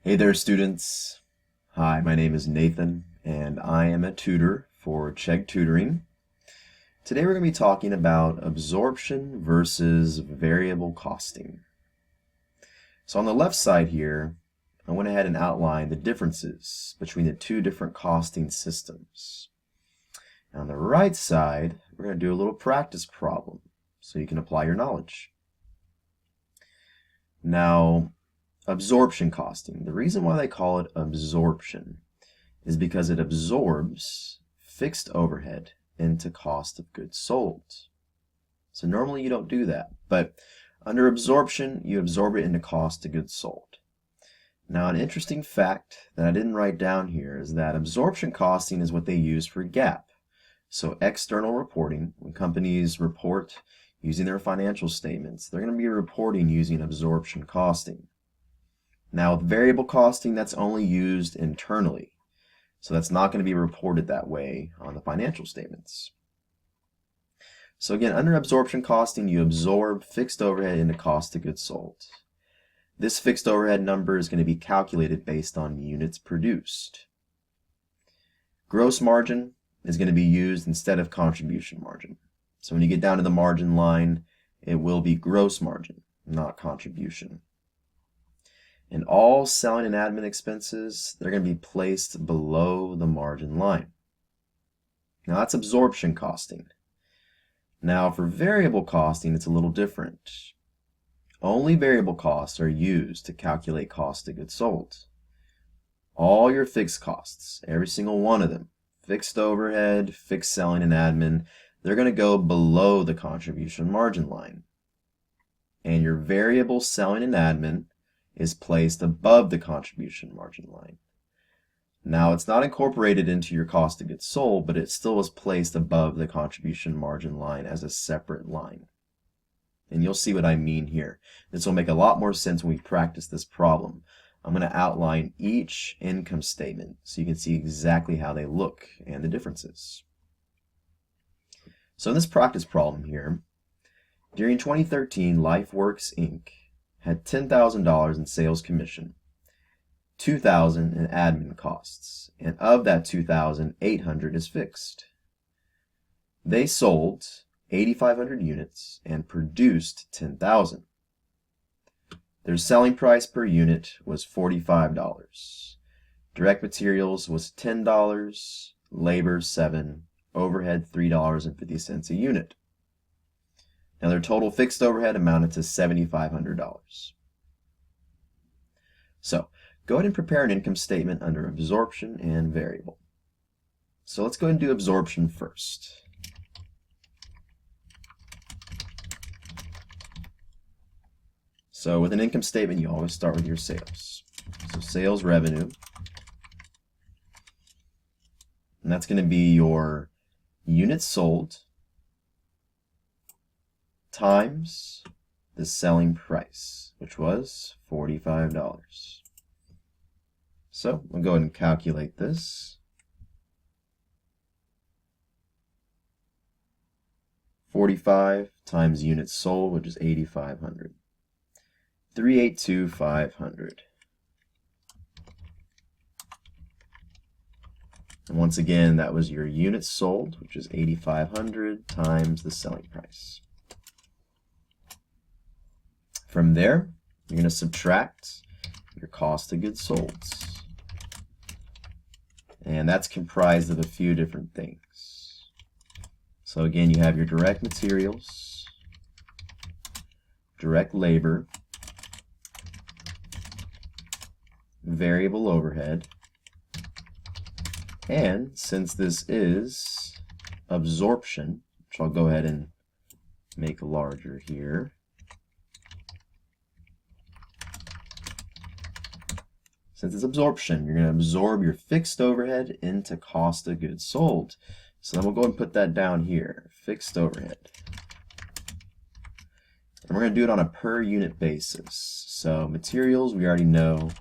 Hey there, students. Hi, my name is Nathan, and I am a tutor for Chegg Tutoring. Today we're going to be talking about absorption versus variable costing. So on the left side here, I went ahead and outlined the differences between the two different costing systems. And on the right side, we're going to do a little practice problem so you can apply your knowledge. Now, absorption costing. The reason why they call it absorption is because it absorbs fixed overhead into cost of goods sold. So normally you don't do that, but under absorption, you absorb it into cost of goods sold. Now, an interesting fact that I didn't write down here is that absorption costing is what they use for GAAP. So external reporting, when companies report using their financial statements, they're going to be reporting using absorption costing. Now, with variable costing, that's only used internally. So that's not going to be reported that way on the financial statements. So again, under absorption costing, you absorb fixed overhead into cost of goods sold. This fixed overhead number is going to be calculated based on units produced. Gross margin is going to be used instead of contribution margin. So when you get down to the margin line, it will be gross margin, not contribution. And all selling and admin expenses, they're going to be placed below the margin line. Now that's absorption costing. Now for variable costing, it's a little different. Only variable costs are used to calculate cost of goods sold. All your fixed costs, every single one of them, fixed overhead, fixed selling and admin, they're going to go below the contribution margin line. And your variable selling and admin is placed above the contribution margin line. Now, it's not incorporated into your cost of goods sold, but it still is placed above the contribution margin line as a separate line. And you'll see what I mean here. This will make a lot more sense when we practice this problem. I'm going to outline each income statement so you can see exactly how they look and the differences. So in this practice problem here, during 2013, LifeWorks Inc. had $10,000 in sales commission, $2,000 in admin costs, and of that $2,800 is fixed. They sold 8,500 units and produced 10,000. Their selling price per unit was $45. Direct materials was $10, labor $7, overhead $3.50 a unit. Now their total fixed overhead amounted to $7,500. So go ahead and prepare an income statement under absorption and variable. So let's go ahead and do absorption first. So with an income statement, you always start with your sales. So sales revenue, and that's going to be your units sold times the selling price, which was $45. So we'll go ahead and calculate this. 45 times units sold, which is 8,500. 382,500. And once again, that was your units sold, which is 8,500 times the selling price. From there, you're going to subtract your cost of goods sold. And that's comprised of a few different things. So again, you have your direct materials, direct labor, variable overhead, and since this is absorption, which I'll go ahead and make larger here, since it's absorption, you're going to absorb your fixed overhead into cost of goods sold. So then we'll go ahead and put that down here, fixed overhead. And we're going to do it on a per unit basis. So materials, we already know,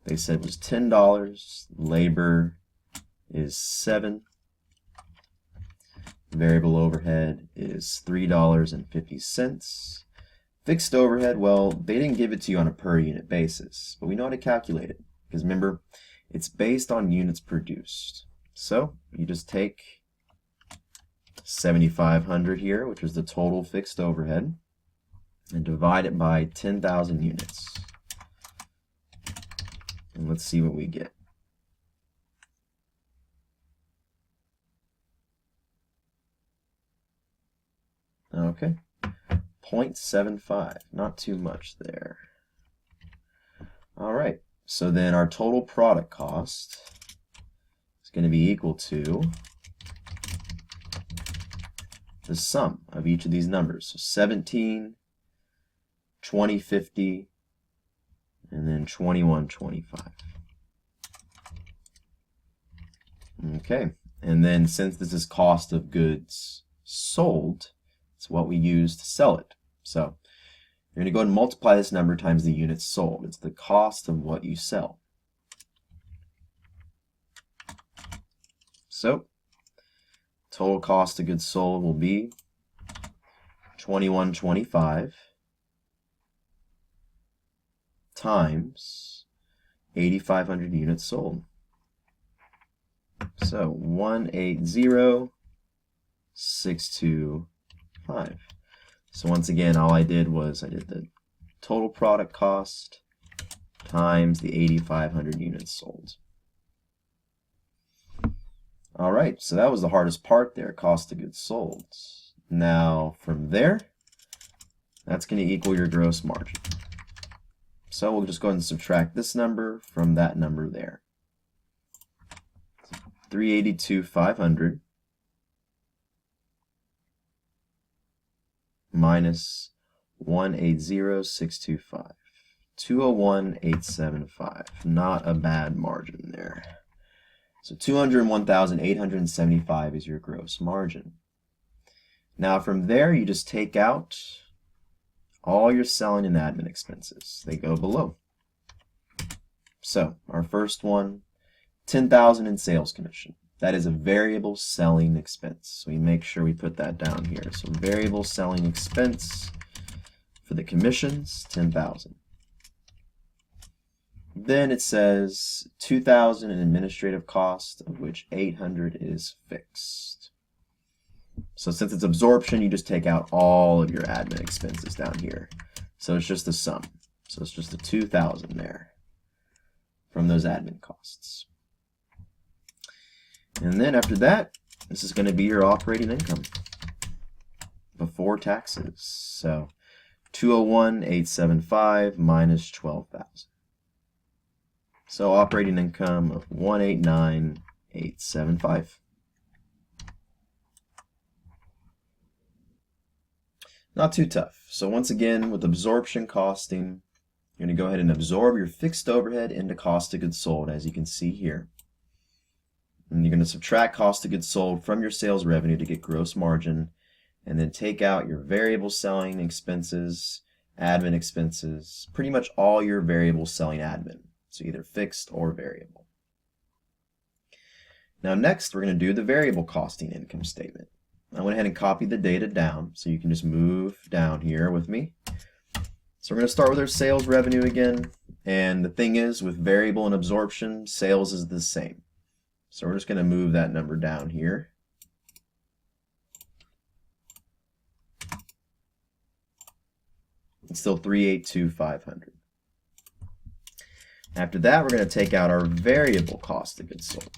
they said was $10. Labor is $7. Variable overhead is $3.50. Fixed overhead, well, they didn't give it to you on a per unit basis, but we know how to calculate it. because remember, it's based on units produced. So you just take 7,500 here, which is the total fixed overhead, and divide it by 10,000 units. And let's see what we get. Okay, 0.75, not too much there. All right, so then our total product cost is going to be equal to the sum of each of these numbers. So 17, 20, 50, and then 21, 25. Okay, and then since this is cost of goods sold, it's what we use to sell it. So you're going to go ahead and multiply this number times the units sold. It's the cost of what you sell. So total cost of goods sold will be 21.25 times 8,500 units sold. So 180,625. So once again, all I did was I did the total product cost times the 8,500 units sold. All right, so that was the hardest part there, cost of goods sold. Now from there, that's going to equal your gross margin. So we'll just go ahead and subtract this number from that number there. 382,500 minus 180,625. 201,875. Not a bad margin there. So 201,875 is your gross margin. Now from there, you just take out all your selling and admin expenses. They go below. So our first one, 10,000 in sales commission. That is a variable selling expense. So we make sure we put that down here. So variable selling expense for the commissions, 10,000. Then it says 2,000 in administrative cost, of which 800 is fixed. So since it's absorption, you just take out all of your admin expenses down here. So it's just the sum. So it's just the 2,000 there from those admin costs. And then after that, this is going to be your operating income before taxes. So 201,875 minus 12,000. So operating income of 189,875. Not too tough. So once again, with absorption costing, you're going to go ahead and absorb your fixed overhead into cost of goods sold, as you can see here. And you're going to subtract cost of goods sold from your sales revenue to get gross margin, and then take out your variable selling expenses, admin expenses, pretty much all your variable selling admin. So either fixed or variable. Now next, we're going to do the variable costing income statement. I went ahead and copied the data down, so you can just move down here with me. So we're going to start with our sales revenue again. And the thing is, with variable and absorption, sales is the same. So we're just going to move that number down here. It's still 382,500. After that, we're going to take out our variable cost of goods sold.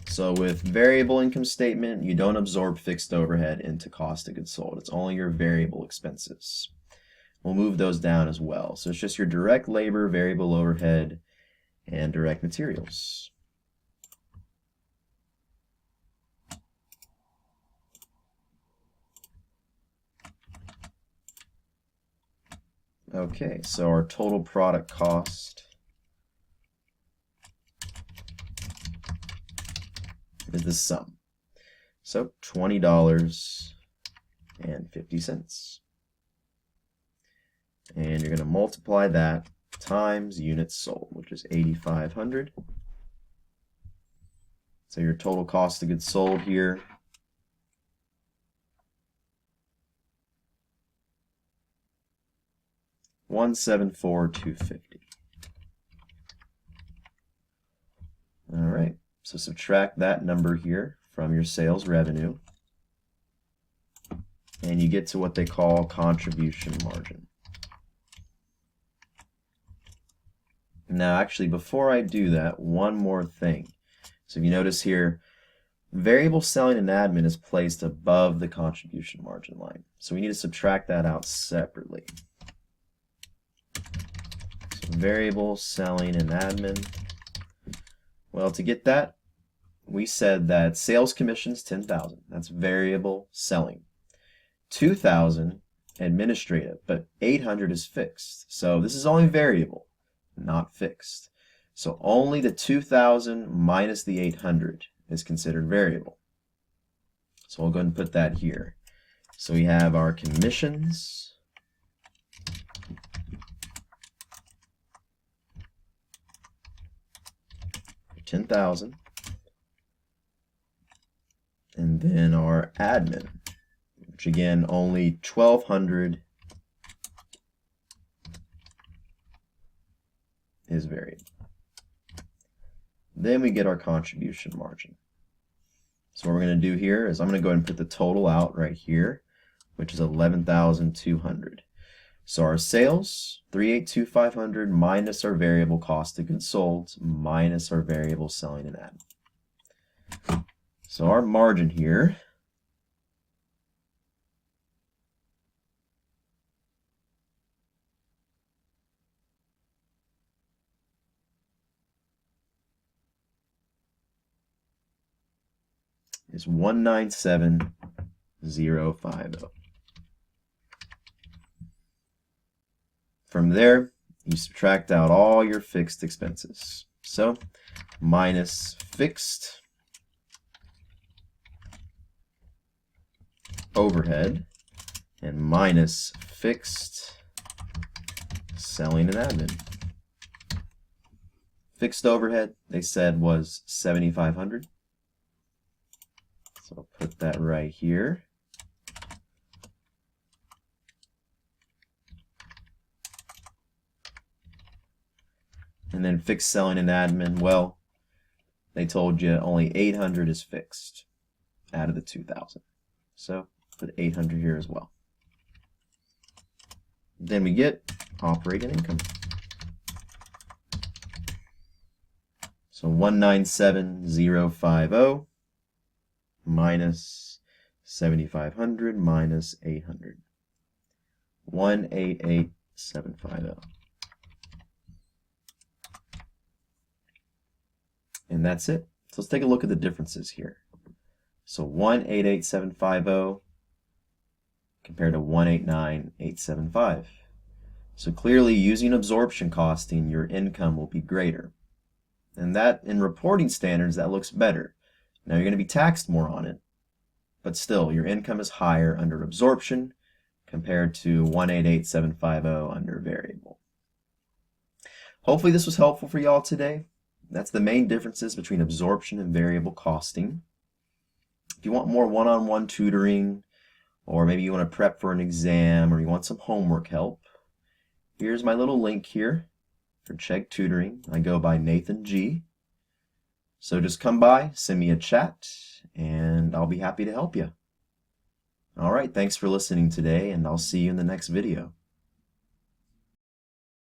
So with variable income statement, you don't absorb fixed overhead into cost of goods sold. It's only your variable expenses. We'll move those down as well. So it's just your direct labor, variable overhead, and direct materials. Okay, so our total product cost is the sum. So $20.50. And you're going to multiply that times units sold, which is 8,500. So your total cost of goods sold here $174,250. So subtract that number here from your sales revenue, and you get to what they call contribution margin. Now, actually, before I do that, one more thing. So if you notice here, variable selling and admin is placed above the contribution margin line. So we need to subtract that out separately. So variable selling and admin. Well, to get that, we said that sales commission's $10,000. That's variable selling. $2,000 administrative, but $800 is fixed. So this is only variable, not fixed. So only the $2,000 minus the $800 is considered variable. So we'll go ahead and put that here. So we have our commissions, $10,000, and then our admin, which again only $1,200 is variable. Then we get our contribution margin. So what we're going to do here is I'm going to go ahead and put the total out right here, which is $11,200. So our sales, $382,500 minus our variable cost of goods sold minus our variable selling and admin. So our margin here is 197,050. From there, you subtract out all your fixed expenses. So minus fixed overhead and minus fixed selling and admin. Fixed overhead, they said, was $7,500. So I'll put that right here. And then fixed selling and admin, well, they told you only $800 is fixed out of the $2,000. So put $800 here as well. Then we get operating income. So 197,050 minus 7,500 minus 800. 188,750. And that's it. So let's take a look at the differences here. So 188,750 compared to 189,875. So clearly, using absorption costing, your income will be greater. And that, in reporting standards, that looks better. Now you're going to be taxed more on it, but still your income is higher under absorption compared to 188,750 under variable. Hopefully this was helpful for y'all today. That's the main differences between absorption and variable costing. If you want more one-on-one tutoring, or maybe you want to prep for an exam, or you want some homework help, here's my little link here for Chegg Tutoring. I go by Nathan G. So just come by, send me a chat, and I'll be happy to help you. All right, thanks for listening today, and I'll see you in the next video.